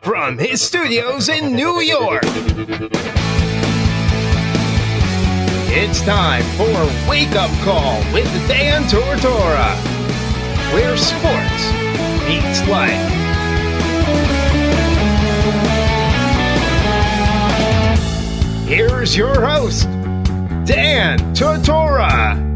from his studios in New York. It's time for Wake Up Call with Dan Tortora, where sports meets life. Here's your host, Dan Tortora.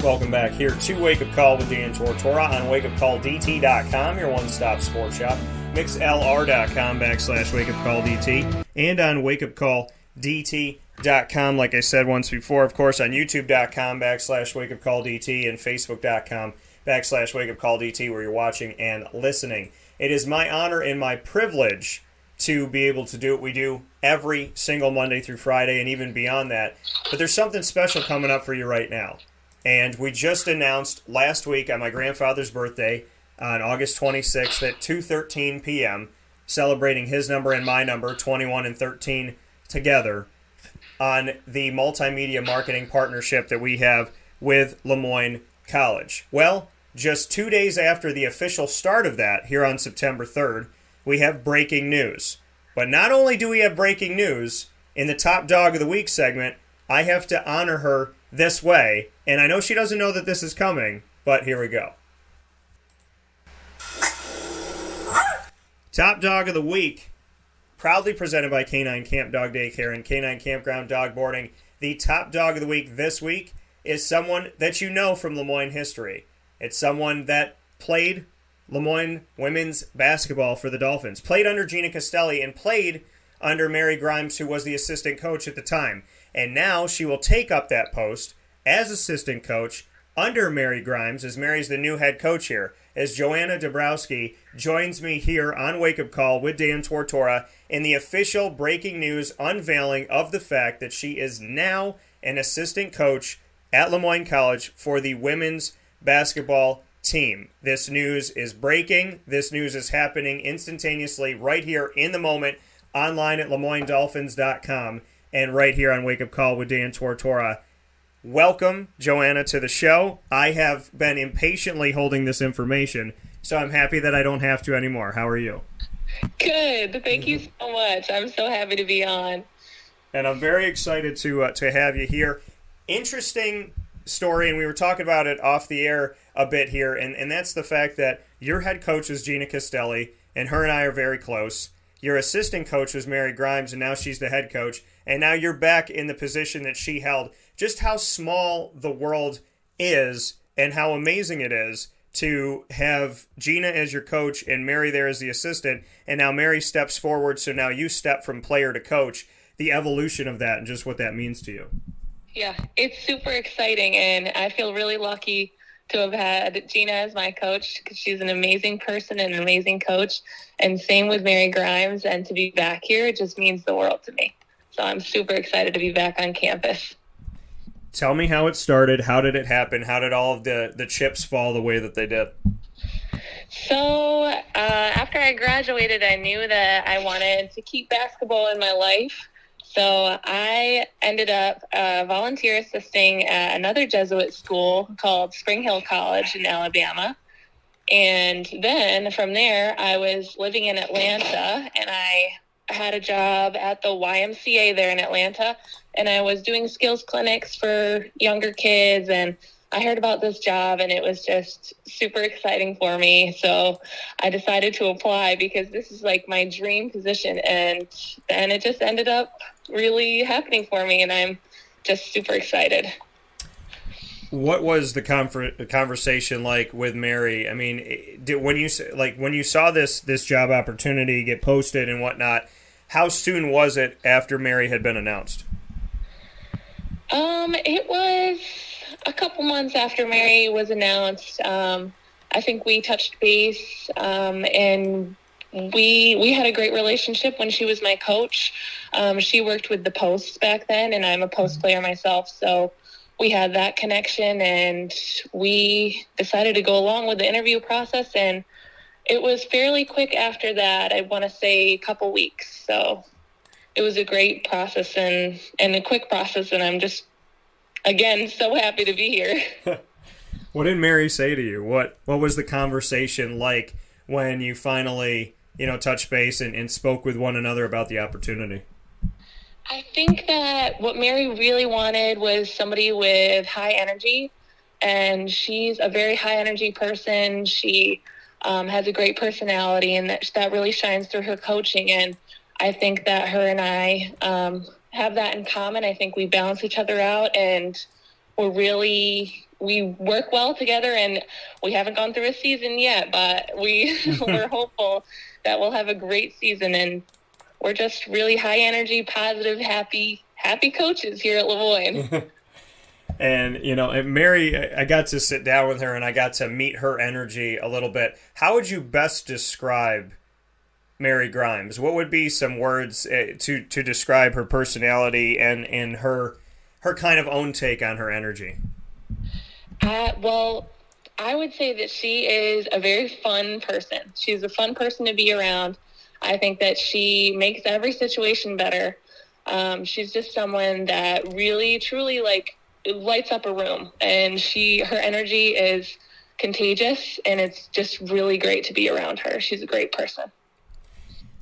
Welcome back here to Wake Up Call with Dan Tortora on wakeupcalldt.com, your one-stop sports shop, mixlr.com/wakeupcalldt, and on wakeupcalldt.com, like I said once before, of course, on youtube.com/wakeupcalldt and facebook.com/wakeupcalldt, where you're watching and listening. It is my honor and my privilege to be able to do what we do every single Monday through Friday and even beyond that. But there's something special coming up for you right now. And we just announced last week on my grandfather's birthday on August 26th at 2:13 p.m., celebrating his number and my number, 21 and 13 together, on the multimedia marketing partnership that we have with LeMoyne College. Well, just 2 days after the official start of that, here on September 3rd, we have breaking news. But not only do we have breaking news, in the Top Dog of the Week segment, I have to honor her this way, and I know she doesn't know that this is coming, but here we go. Top Dog of the Week, proudly presented by Canine Camp Dog Daycare and Canine Campground Dog Boarding. The Top Dog of the Week this week is someone that you know from LeMoyne history. It's someone that played LeMoyne women's basketball for the Dolphins, played under Gina Castelli, and played under Mary Grimes, who was the assistant coach at the time. And now she will take up that post as assistant coach under Mary Grimes, as Mary's the new head coach here, as Joanna Dobrovosky joins me here on Wake Up Call with Dan Tortora in the official breaking news unveiling of the fact that she is now an assistant coach at LeMoyne College for the women's basketball team. This news is breaking. This news is happening instantaneously right here in the moment, online at LeMoyneDolphins.com. And right here on Wake Up Call with Dan Tortora. Welcome, Joanna, to the show. I have been impatiently holding this information, so I'm happy that I don't have to anymore. How are you? Good. Thank you so much. I'm so happy to be on. And I'm very excited to have you here. Interesting story, and we were talking about it off the air a bit here, and that's the fact that your head coach is Gina Castelli, and her and I are very close. Your assistant coach was Mary Grimes, and now she's the head coach. And now you're back in the position that she held. Just how small the world is and how amazing it is to have Gina as your coach and Mary there as the assistant. And now Mary steps forward, so now you step from player to coach. The evolution of that and just what that means to you. Yeah, it's super exciting, and I feel really lucky to have had Gina as my coach because she's an amazing person and an amazing coach. And same with Mary Grimes, and to be back here, it just means the world to me. So I'm super excited to be back on campus. Tell me how it started. How did it happen? How did all of the chips fall the way that they did? So after I graduated, I knew that I wanted to keep basketball in my life. So I ended up volunteer assisting at another Jesuit school called Spring Hill College in Alabama. And then from there, I was living in Atlanta, and I had a job at the YMCA there in Atlanta, and I was doing skills clinics for younger kids, and I heard about this job, and it was just super exciting for me. So I decided to apply because this is like my dream position, and then it just ended up really happening for me, and I'm just super excited. What was the conversation like with Mary? I mean, when you saw this job opportunity get posted and whatnot, how soon was it after Mary had been announced? It was a couple months after Mary was announced. I think we touched base, and we had a great relationship when she was my coach. She worked with the Posts back then, and I'm a Post player myself, so we had that connection, and we decided to go along with the interview process, and it was fairly quick after that. I want to say a couple weeks. So it was a great process and a quick process, and I'm just, again, so happy to be here. What did Mary say to you? What was the conversation like when you finally, touched base and spoke with one another about the opportunity? I think that what Mary really wanted was somebody with high energy, and she's a very high energy person. She has a great personality, and that really shines through her coaching. And I think that her and I have that in common. I think we balance each other out, and we work well together, and we haven't gone through a season yet, but we're hopeful that we'll have a great season. And we're just really high energy, positive, happy coaches here at LeMoyne. And, and Mary, I got to sit down with her and I got to meet her energy a little bit. How would you best describe Mary Grimes? What would be some words to describe her personality and her kind of own take on her energy? Well, I would say that she is a very fun person. She's a fun person to be around. I think that she makes every situation better. She's just someone that really, truly, lights up a room. And her energy is contagious, and it's just really great to be around her. She's a great person.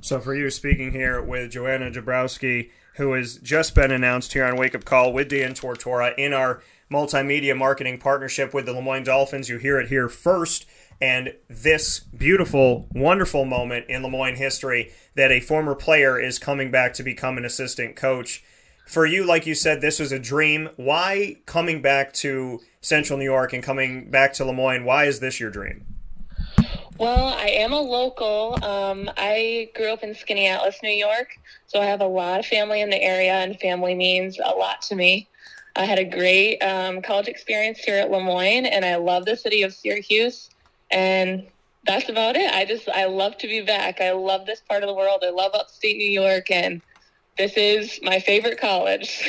So for you, speaking here with Joanna Dobrovosky, who has just been announced here on Wake Up Call with Dan Tortora in our multimedia marketing partnership with the LeMoyne Dolphins. You hear it here first. And this beautiful, wonderful moment in LeMoyne history that a former player is coming back to become an assistant coach. For you, like you said, this was a dream. Why coming back to Central New York and coming back to LeMoyne? Why is this your dream? Well, I am a local. I grew up in Skaneateles, New York, so I have a lot of family in the area, and family means a lot to me. I had a great college experience here at LeMoyne, and I love the city of Syracuse, and that's about it. I love to be back. I love this part of the world. I love upstate New York, and this is my favorite college.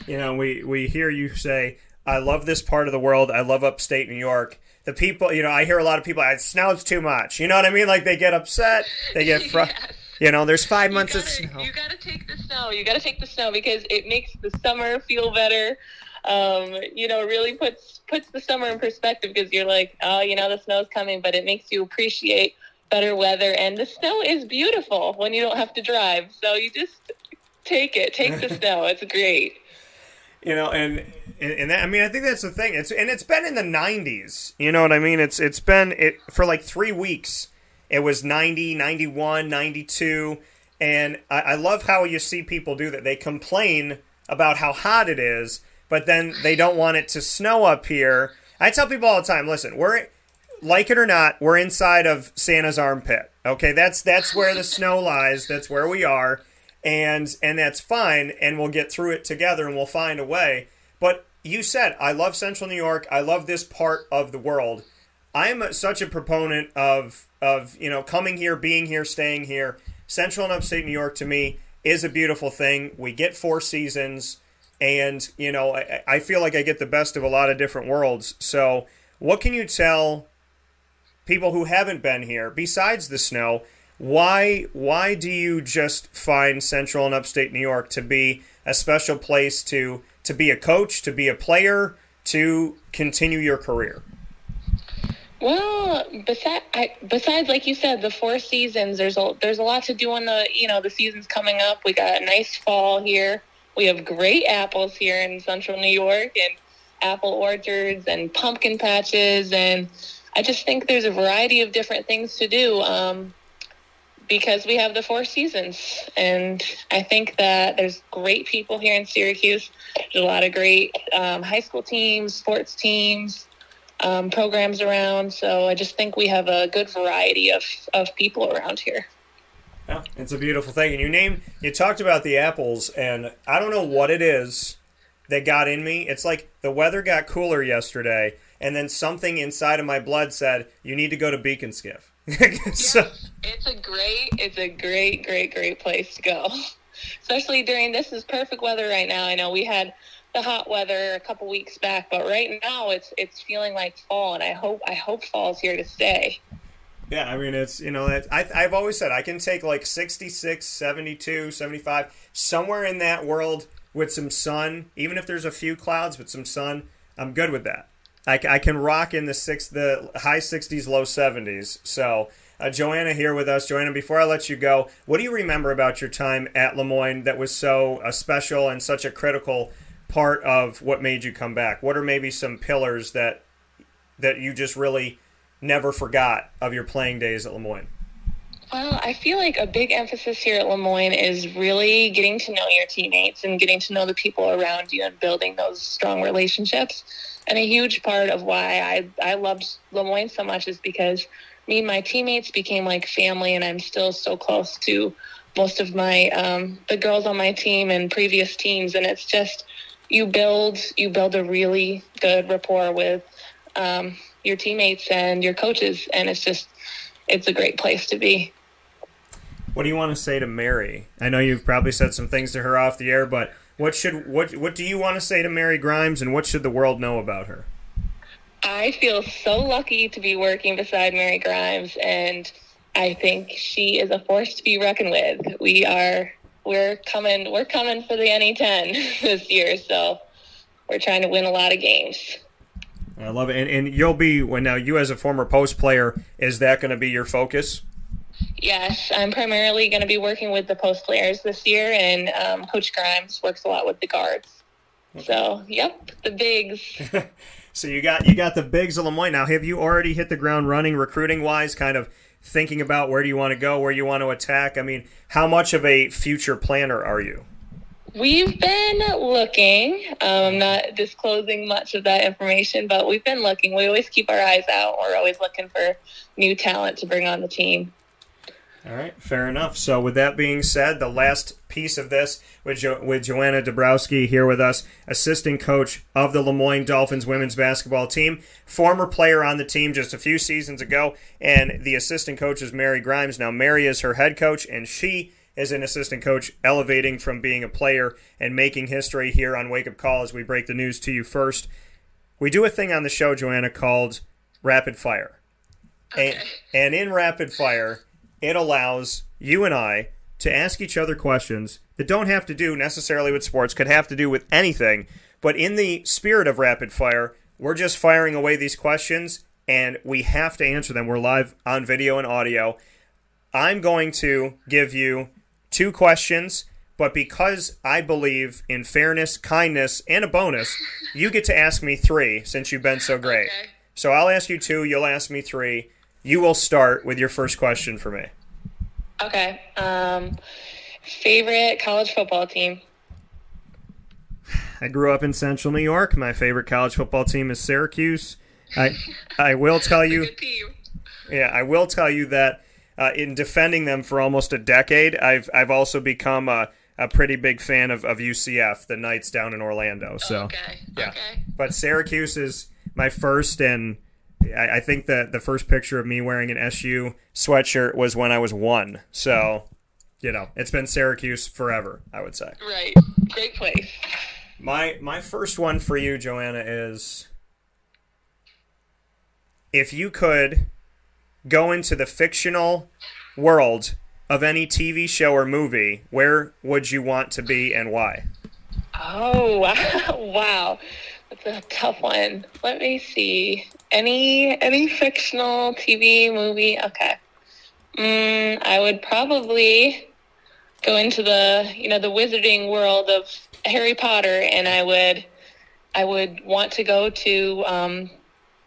We hear you say, I love this part of the world. I love upstate New York. The people, I hear a lot of people, it snows too much. You know what I mean? Like they get upset. They get frustrated. Yes. There's 5 months of snow. You got to take the snow. You got to take the snow because it makes the summer feel better. Really puts the summer in perspective because you're like, the snow's coming, but it makes you appreciate better weather. And the snow is beautiful when you don't have to drive. So you just take the snow. It's great. And that, I think that's the thing. It's been in the 90s. You know what I mean? It's been for like 3 weeks. It was 90, 91, 92. And I love how you see people do that. They complain about how hot it is, but then they don't want it to snow up here. I tell people all the time, listen, we're, like it or not, we're inside of Santa's armpit. Okay, that's where the snow lies. That's where we are. And that's fine, and we'll get through it together, and we'll find a way. But you said, I love Central New York. I love this part of the world. I am such a proponent of coming here, being here, staying here. Central and upstate New York, to me, is a beautiful thing. We get 4 seasons, and, I feel like I get the best of a lot of different worlds. So what can you tell people who haven't been here, besides the snow? Why do you just find Central and upstate New York to be a special place to be a coach, to be a player, to continue your career? Well, besides, like you said, the 4 seasons, there's a lot to do in the seasons coming up. We got a nice fall here. We have great apples here in Central New York, and apple orchards and pumpkin patches, and I just think there's a variety of different things to do. Because we have the 4 seasons. And I think that there's great people here in Syracuse. There's a lot of great high school teams, sports teams, programs around. So I just think we have a good variety of people around here. Yeah, it's a beautiful thing. And you talked about the apples, and I don't know what it is that got in me. It's like the weather got cooler yesterday, and then something inside of my blood said, you need to go to Beacon Skiff. So, it's a great place to go. Especially during, this is perfect weather right now. I know we had the hot weather a couple weeks back, but right now it's feeling like fall, and I hope fall's here to stay. Yeah, it's, I've always said I can take like 66, 72, 75, somewhere in that world with some sun, even if there's a few clouds, but some sun, I'm good with that. I can rock in the high 60s, low 70s. So Joanna here with us. Joanna, before I let you go, what do you remember about your time at LeMoyne that was so special and such a critical part of what made you come back? What are maybe some pillars that you just really never forgot of your playing days at LeMoyne? Well, I feel like a big emphasis here at LeMoyne is really getting to know your teammates and getting to know the people around you and building those strong relationships. And a huge part of why I loved LeMoyne so much is because me and my teammates became like family, and I'm still so close to most of my the girls on my team and previous teams. And it's just you build a really good rapport with your teammates and your coaches, and it's a great place to be. What do you want to say to Mary? I know you've probably said some things to her off the air, but what do you want to say to Mary Grimes, and what should the world know about her? I feel so lucky to be working beside Mary Grimes, and I think she is a force to be reckoned with. We're coming for the NE10 this year, so we're trying to win a lot of games. I love it. And you'll be, now you as a former post player, is that going to be your focus? Yes, I'm primarily going to be working with the post players this year, and Coach Grimes works a lot with the guards. Okay. So, yep, the bigs. So you got the bigs of LeMoyne. Now, have you already hit the ground running recruiting-wise, kind of thinking about where do you want to go, where you want to attack? I mean, how much of a future planner are you? We've been looking. I'm not disclosing much of that information, but we've been looking. We always keep our eyes out. We're always looking for new talent to bring on the team. All right, fair enough. So with that being said, the last piece of this with Joanna Dobrovosky here with us, assistant coach of the LeMoyne Dolphins women's basketball team, former player on the team just a few seasons ago, and the assistant coach is Mary Grimes. Now, Mary is her head coach, and she is an assistant coach, elevating from being a player and making history here on Wake Up Call as we break the news to you first. We do a thing on the show, Joanna, called Rapid Fire. Okay. And in Rapid Fire, it allows you and I to ask each other questions that don't have to do necessarily with sports, could have to do with anything. But in the spirit of Rapid Fire, we're just firing away these questions, and we have to answer them. We're live on video and audio. I'm going to give you 2 questions, but because I believe in fairness, kindness, and a bonus, you get to ask me 3 since you've been so great. Okay. So I'll ask you 2, you'll ask me 3. You will start with your first question for me. Okay. Favorite college football team? I grew up in Central New York. My favorite college football team is Syracuse. I will tell you. Good team. Yeah, I will tell you that in defending them for almost a decade, I've also become a pretty big fan of UCF, the Knights down in Orlando. So, okay. Yeah. Okay. But Syracuse is my first, and I think that the first picture of me wearing an SU sweatshirt was when I was 1. So, it's been Syracuse forever, I would say. Right. Great place. My first one for you, Joanna, is if you could go into the fictional world of any TV show or movie, where would you want to be and why? Oh, wow. That's a tough one. Let me see. Any fictional TV movie? Okay. I would probably go into the wizarding world of Harry Potter, and I would want to go to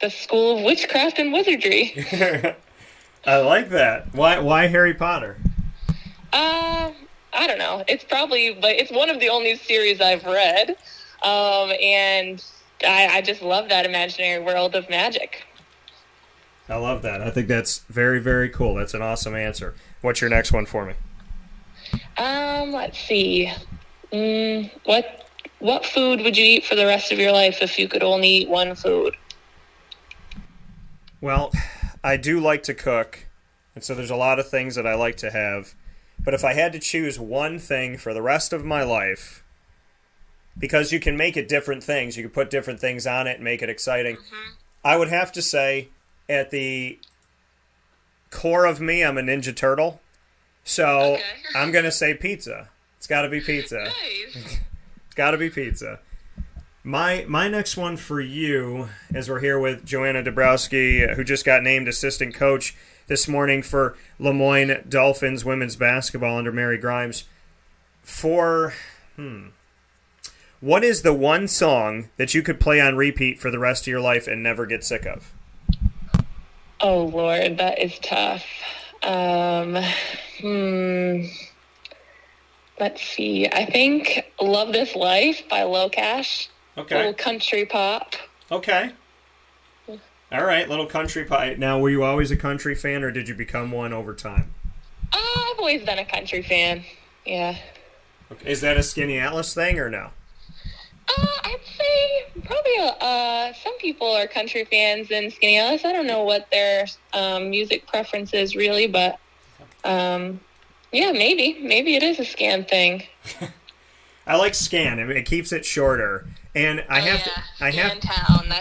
the School of Witchcraft and Wizardry. I like that. Why Harry Potter? I don't know. It's one of the only series I've read. And I just love that imaginary world of magic. I love that. I think that's very, very cool. That's an awesome answer. What's your next one for me? Let's see. What food would you eat for the rest of your life if you could only eat one food? Well, I do like to cook, and so there's a lot of things that I like to have. But if I had to choose one thing for the rest of my life, because you can make it different things, you can put different things on it and make it exciting, I would have to say at the core of me, I'm a Ninja Turtle. So Okay. I'm going to say pizza. It's got to be pizza. Nice. It's got to be pizza. My next one for you, as we're here with Joanna Dobrovosky, who just got named assistant coach this morning for LeMoyne Dolphins women's basketball under Mary Grimes. What is the one song that you could play on repeat for the rest of your life and never get sick of? Oh, Lord, that is tough. Let's see. I think Love This Life by Low Cash. Okay. Little country pop. Okay. All right, little country pop. Now, were you always a country fan, or did you become one over time? I've always been a country fan. Yeah. Okay. Is that a Skinny Atlas thing, or no? I'd say probably some people are country fans in Skinny Alice. I don't know what their music preference is really, but yeah, maybe it is a scan thing. I like scan. It keeps it shorter, and I have Town.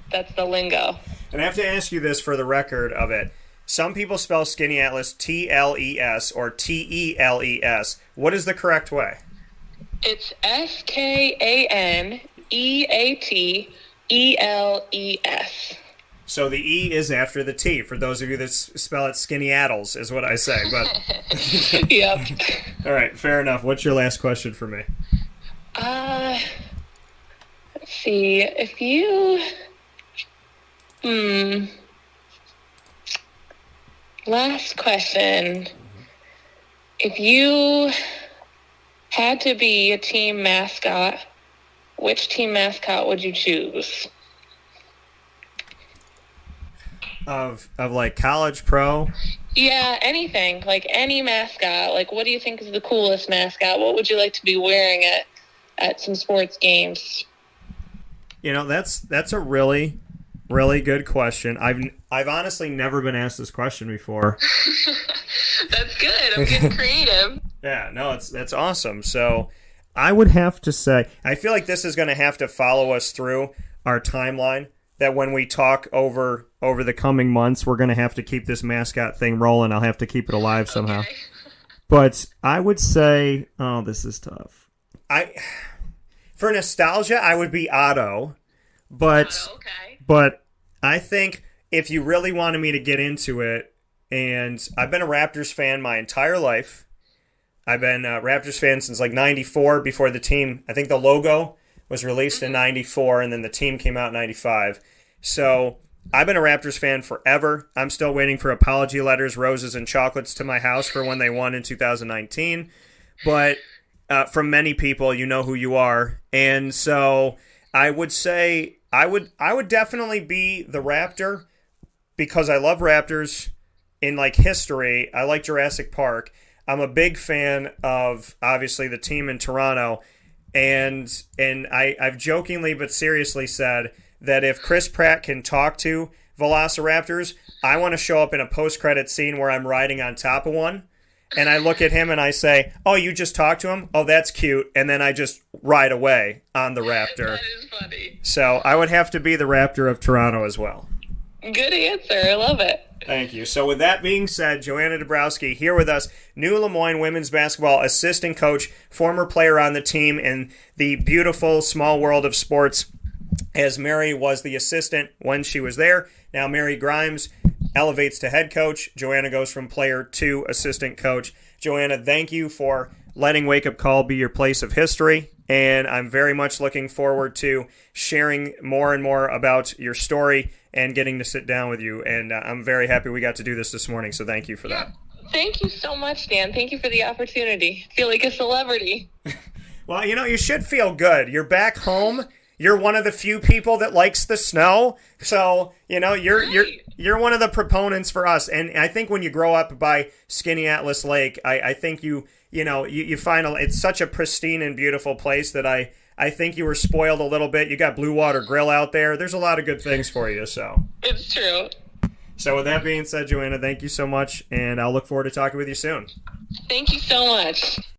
That's the lingo. And I have to ask you this for the record of it. Some people spell Skinny Atlas T-L-E-S or T-E-L-E-S. What is the correct way? It's SKANEATELES. So the E is after the T. For those of you that spell it Skinny Attles is what I say. But Yep. All right, fair enough. What's your last question for me? Let's see. If you... Last question. If you had to be a team mascot, which team mascot would you choose? Of like college, pro? Yeah, anything. Like any mascot. Like, what do you think is the coolest mascot? What would you like to be wearing at some sports games? You know, that's a really, really good question. I've honestly never been asked this question before. That's good. I'm getting creative. Yeah, no, that's awesome. So I would have to say, I feel like this is going to have to follow us through our timeline, that when we talk over the coming months, we're going to have to keep this mascot thing rolling. I'll have to keep it alive somehow. Okay. But I would say, oh, this is tough. For nostalgia, I would be Otto. But I think if you really wanted me to get into it, and I've been a Raptors fan my entire life. I've been a Raptors fan since like 94 before the team. I think the logo was released in 94 and then the team came out in 95. So I've been a Raptors fan forever. I'm still waiting for apology letters, roses, and chocolates to my house for when they won in 2019. But from many people, you know who you are. And so I would say I would definitely be the Raptor because I love Raptors in like history. I like Jurassic Park. I'm a big fan of, obviously, the team in Toronto. And I've jokingly but seriously said that if Chris Pratt can talk to Velociraptors, I want to show up in a post-credit scene where I'm riding on top of one. And I look at him and I say, oh, you just talked to him? Oh, that's cute. And then I just ride away on the Raptor. That is funny. So I would have to be the Raptor of Toronto as well. Good answer. I love it. Thank you. So with that being said, Joanna Dobrovosky here with us, new LeMoyne women's basketball assistant coach, former player on the team in the beautiful small world of sports, as Mary was the assistant when she was there. Now Mary Grimes elevates to head coach. Joanna goes from player to assistant coach. Joanna, thank you for letting Wake Up Call be your place of history, and I'm very much looking forward to sharing more and more about your story and getting to sit down with you. And I'm very happy we got to do this morning, so thank you for that. Thank you so much, Dan. Thank you for the opportunity. I feel like a celebrity. Well, you know, you should feel good. You're back home. You're one of the few people that likes the snow. So, you know, you're one of the proponents for us. And I think when you grow up by Skinny Atlas Lake, I think you find it's such a pristine and beautiful place that I think you were spoiled a little bit. You got Blue Water Grill out there. There's a lot of good things for you. So It's true. So with that being said, Joanna, thank you so much, and I'll look forward to talking with you soon. Thank you so much.